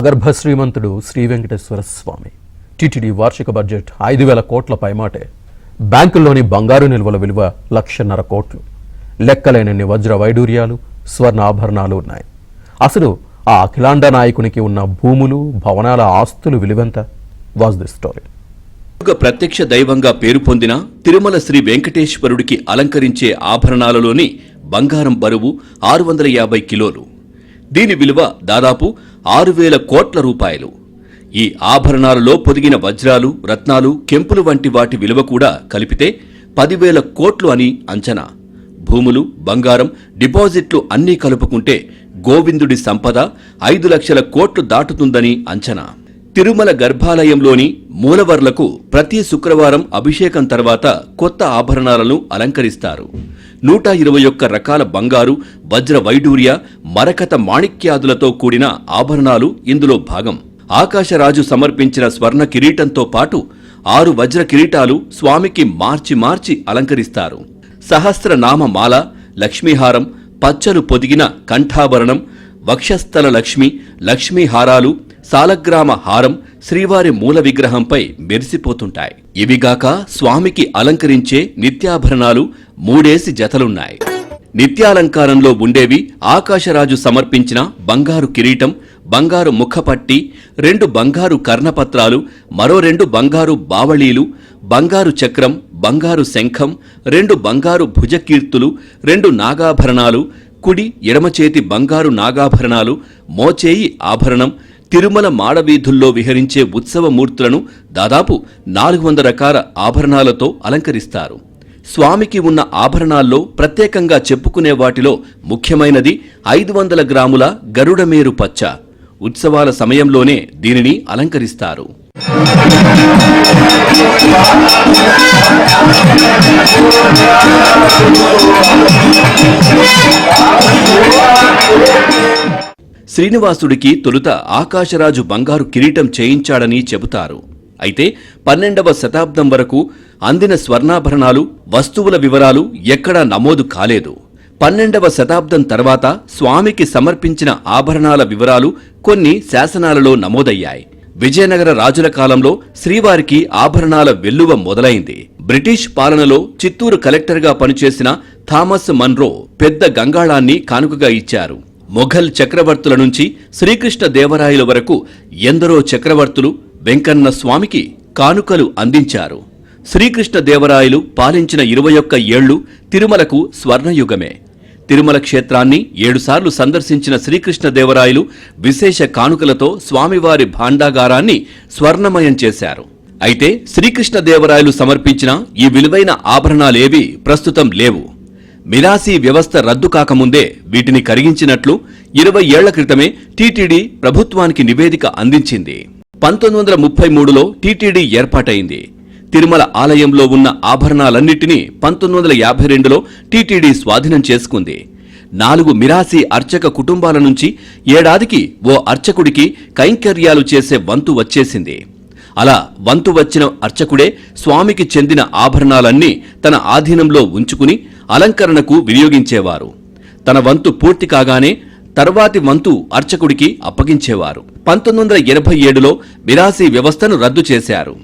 గర్భ శ్రీమంతుడు శ్రీ వెంకటేశ్వర స్వామి టీటీడీ వార్షిక బడ్జెట్ 5,000 కోట్ల పైమాటే. బ్యాంకుల్లోని బంగారు నిల్వల విలువ 1,50,000 కోట్లు. లెక్కలేనన్ని వజ్ర వైడూర్యాలు, స్వర్ణ ఆభరణాలు ఉన్నాయి. అసలు ఆ అఖిలాండ నాయకునికి ఉన్న భూములు, భవనాల ఆస్తులు విలువెంత? Was the story. ప్రత్యక్ష దైవంగా పేరు పొందిన తిరుమల శ్రీ వెంకటేశ్వరుడికి అలంకరించే ఆభరణాలలోని బంగారం బరువు 650 కిలోలు. దీని విలువ దాదాపు 6,000 కోట్ల రూపాయలు. ఈ ఆభరణాలలో పొదిగిన వజ్రాలు, రత్నాలు, కెంపులు వంటి వాటి విలువ కూడా కలిపితే 10,000 కోట్లు అని అంచనా. భూములు, బంగారం, డిపాజిట్లు అన్నీ కలుపుకుంటే గోవిందుడి సంపద 5 లక్షల కోట్లు దాటుతుందని అంచనా. తిరుమల గర్భాలయంలోని మూలవర్లకు ప్రతి శుక్రవారం అభిషేకం తర్వాత కొత్త ఆభరణాలను అలంకరిస్తారు. 121 రకాల బంగారు, వజ్ర వైడూర్య, మరకత మాణిక్యాదులతో కూడిన ఆభరణాలు ఇందులో భాగం. ఆకాశరాజు సమర్పించిన స్వర్ణ కిరీటంతో పాటు 6 వజ్ర కిరీటాలు స్వామికి మార్చి అలంకరిస్తారు. సహస్రనామమాల, లక్ష్మీహారం, పచ్చలు పొదిగిన కంఠాభరణం, వక్షస్థల లక్ష్మీహారాలు, సాలగ్రామ హారం శ్రీవారి మూల విగ్రహంపై మెరిసిపోతుంటాయి. ఇవిగాక స్వామికి అలంకరించే నిత్యాభరణాలు 3 జతలున్నాయి. నిత్యాలంకారంలో ఉండేవి ఆకాశరాజు సమర్పించిన బంగారు కిరీటం, బంగారు ముఖపట్టి, 2 బంగారు కర్ణపత్రాలు, మరో 2 బంగారు బావళీలు, బంగారు చక్రం, బంగారు శంఖం, 2 బంగారు భుజకీర్తులు, 2 నాగాభరణాలు, కుడి ఎడమ చేతి బంగారు నాగాభరణాలు, మోచేయి ఆభరణం. తిరుమల మాడవీధుల్లో విహరించే ఉత్సవమూర్తులను దాదాపు 400 రకాల ఆభరణాలతో అలంకరిస్తారు. స్వామికి ఉన్న ఆభరణాల్లో ప్రత్యేకంగా చెప్పుకునే వాటిలో ముఖ్యమైనది 500 గ్రాముల గరుడమేరు పచ్చ. ఉత్సవాల సమయంలోనే దీనిని అలంకరిస్తారు. శ్రీనివాసుడికి తొలుత ఆకాశరాజు బంగారు కిరీటం చేయించాడని చెబుతారు. అయితే 12వ శతాబ్దం వరకు అందిన స్వర్ణాభరణాలు, వస్తువుల వివరాలు ఎక్కడా నమోదు కాలేదు. 12వ శతాబ్దం తర్వాత స్వామికి సమర్పించిన ఆభరణాల వివరాలు కొన్ని శాసనాలలో నమోదయ్యాయి. విజయనగర రాజుల కాలంలో శ్రీవారికి ఆభరణాల వెల్లువ మొదలైంది. బ్రిటిష్ పాలనలో చిత్తూరు కలెక్టర్గా పనిచేసిన థామస్ మన్రో పెద్ద గంగాళాన్ని కానుకగా ఇచ్చారు. మొఘల్ చక్రవర్తుల నుంచి శ్రీకృష్ణ దేవరాయల వరకు ఎందరో చక్రవర్తులు వెంకన్న స్వామికి కానుకలు అందించారు. శ్రీకృష్ణ దేవరాయలు పాలించిన 21 ఏళ్లు తిరుమలకు స్వర్ణయుగమే. తిరుమల క్షేత్రాన్ని 7 సార్లు సందర్శించిన శ్రీకృష్ణ దేవరాయలు విశేష కానుకలతో స్వామివారి భాండాగారాన్ని స్వర్ణమయం చేశారు. అయితే శ్రీకృష్ణ దేవరాయలు సమర్పించిన ఈ విలువైన ఆభరణాలేవీ ప్రస్తుతం లేవు. మిరాసీ వ్యవస్థ రద్దు కాకముందే వీటిని కరిగించినట్లు 20 ఏళ్ల క్రితమే టీటీడీ ప్రభుత్వానికి నివేదిక అందించింది. 1933లో టీటీడీ ఏర్పాటైంది. తిరుమల ఆలయంలో ఉన్న ఆభరణాలన్నింటినీ 1952లో టీటీడీ స్వాధీనం చేసుకుంది. 4 మిరాసీ అర్చక కుటుంబాల నుంచి ఏడాదికి ఓ అర్చకుడికి కైంకర్యాలు చేసే వంతు వచ్చేసింది. అలా వంతు వచ్చిన అర్చకుడే స్వామికి చెందిన ఆభరణాలన్నీ తన ఆధీనంలో ఉంచుకుని అలంకరణకు వినియోగించేవారు. తన వంతు పూర్తి కాగానే తర్వాతి వంతు అర్చకుడికి అప్పగించేవారు. 1987లో మిరాసీ వ్యవస్థను రద్దు చేశారు.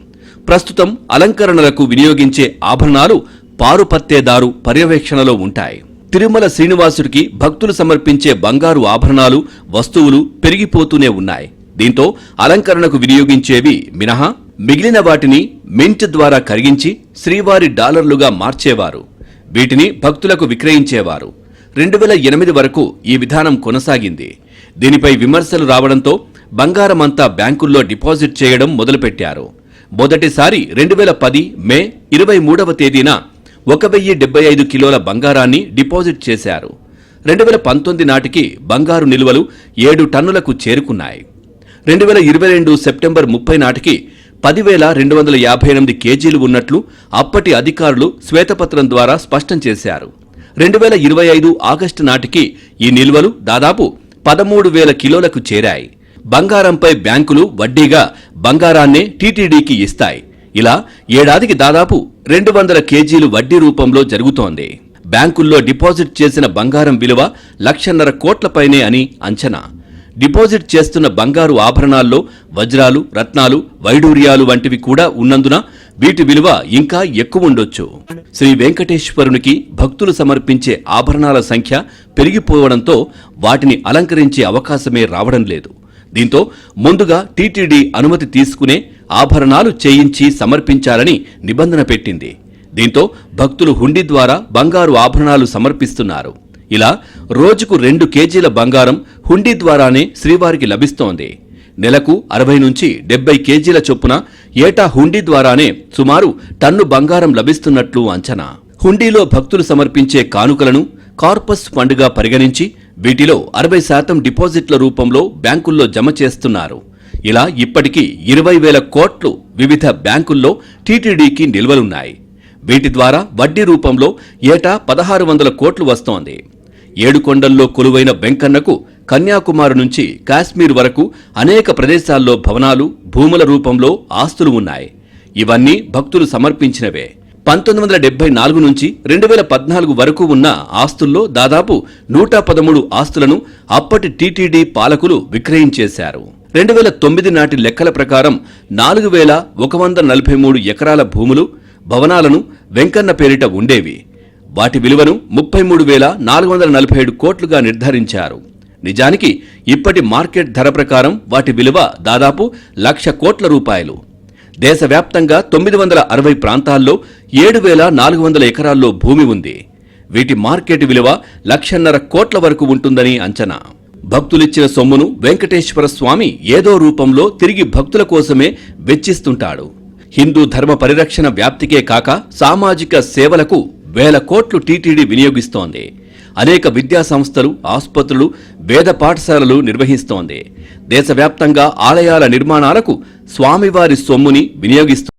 ప్రస్తుతం అలంకరణలకు వినియోగించే ఆభరణాలు పారుపత్తేదారు పర్యవేక్షణలో ఉంటాయి. తిరుమల శ్రీనివాసుడికి భక్తులు సమర్పించే బంగారు ఆభరణాలు, వస్తువులు పెరిగిపోతూనే ఉన్నాయి. దీంతో అలంకరణకు వినియోగించేవి మినహా మిగిలిన వాటిని మింట్ ద్వారా కరిగించి శ్రీవారి డాలర్లుగా మార్చేవారు. వీటిని భక్తులకు విక్రయించేవారు. 2008 వరకు ఈ విధానం కొనసాగింది. దీనిపై విమర్శలు రావడంతో బంగారమంతా బ్యాంకుల్లో డిపాజిట్ చేయడం మొదలుపెట్టారు. మొదటిసారి 2010 మే 23వ తేదీన 1075 కిలోల బంగారాన్ని డిపాజిట్ చేశారు. 2019 నాటికి బంగారు నిల్వలు 7 టన్నులకు చేరుకున్నాయి. 2022 సెప్టెంబర్ 30 నాటికి 10,258 కేజీలు ఉన్నట్లు అప్పటి అధికారులు శ్వేతపత్రం ద్వారా స్పష్టం చేశారు. 2025 ఆగస్టు నాటికి ఈ నిల్వలు దాదాపు 13,000 కిలోలకు చేరాయి. బంగారంపై బ్యాంకులు వడ్డీగా బంగారాన్నే టీటీడీకి ఇస్తాయి. ఇలా ఏడాదికి దాదాపు 200 కేజీలు వడ్డీ రూపంలో జరుగుతోంది. బ్యాంకుల్లో డిపాజిట్ చేసిన బంగారం విలువ 1,50,000 కోట్లపైనే అని అంచనా. డిపాజిట్ చేస్తున్న బంగారు ఆభరణాల్లో వజ్రాలు, రత్నాలు, వైడూర్యాలు వంటివి కూడా ఉన్నందున వీటి విలువ ఇంకా ఎక్కువ ఉండొచ్చు. శ్రీ వెంకటేశ్వరునికి భక్తులు సమర్పించే ఆభరణాల సంఖ్య పెరిగిపోవడంతో వాటిని అలంకరించే అవకాశమే రావడం లేదు. దీంతో ముందుగా టీటీడీ అనుమతి తీసుకునే ఆభరణాలు చేయించి సమర్పించాలని నిబంధన పెట్టింది. దీంతో భక్తులు హుండీ ద్వారా బంగారు ఆభరణాలు సమర్పిస్తున్నారు. ఇలా రోజుకు 2 కేజీల బంగారం హుండీ ద్వారానే శ్రీవారికి లభిస్తోంది. నెలకు 60 నుంచి 70 కేజీల చొప్పున ఏటా హుండీ ద్వారానే సుమారు టన్ను బంగారం లభిస్తున్నట్లు అంచనా. హుండీలో భక్తులు సమర్పించే కానుకలను కార్పస్ ఫండ్గా పరిగణించి వీటిలో 60% డిపాజిట్ల రూపంలో బ్యాంకుల్లో జమ చేస్తున్నారు. ఇలా ఇప్పటికీ 20,000 కోట్లు వివిధ బ్యాంకుల్లో టీటీడీకి నిల్వలున్నాయి. వీటి ద్వారా వడ్డీ రూపంలో ఏటా 1,600 కోట్లు వస్తోంది. 7 కొండల్లో కొలువైన వెంకన్నకు కన్యాకుమారి నుంచి కాశ్మీర్ వరకు అనేక ప్రదేశాల్లో భవనాలు, భూముల రూపంలో ఆస్తులు ఉన్నాయి. ఇవన్నీ భక్తులు సమర్పించినవే. 1974 నుంచి 2014 వరకు ఉన్న ఆస్తుల్లో దాదాపు 113 ఆస్తులను అప్పటి టీటీడీ పాలకులు విక్రయించేశారు. 2009 నాటి లెక్కల ప్రకారం 4,143 ఎకరాల భూములు, భవనాలను వెంకన్న పేరిట ఉండేవి. వాటి విలువను 33,447 కోట్లుగా నిర్ధారించారు. నిజానికి ఇప్పటి మార్కెట్ ధర ప్రకారం వాటి విలువ దాదాపు 1,00,000 కోట్ల రూపాయలు. దేశవ్యాప్తంగా 960 ప్రాంతాల్లో 7,400 ఎకరాల్లో భూమి ఉంది. వీటి మార్కెట్ విలువ 1,50,000 కోట్ల వరకు ఉంటుందని అంచనా. భక్తులిచ్చిన సొమ్మును వెంకటేశ్వర స్వామి ఏదో రూపంలో తిరిగి భక్తుల కోసమే వెచ్చిస్తుంటాడు. హిందూ ధర్మ పరిరక్షణ వ్యాప్తికే కాక సామాజిక సేవలకు 1,000 కోట్లు టీటీడీ వినియోగిస్తోంది. అనేక విద్యా సంస్థలు, ఆసుపత్రులు, వేద పాఠశాలలు నిర్వహిస్తోంది. దేశవ్యాప్తంగా ఆలయాల నిర్మాణాలకు స్వామివారి సొమ్ముని వినియోగిస్తోంది.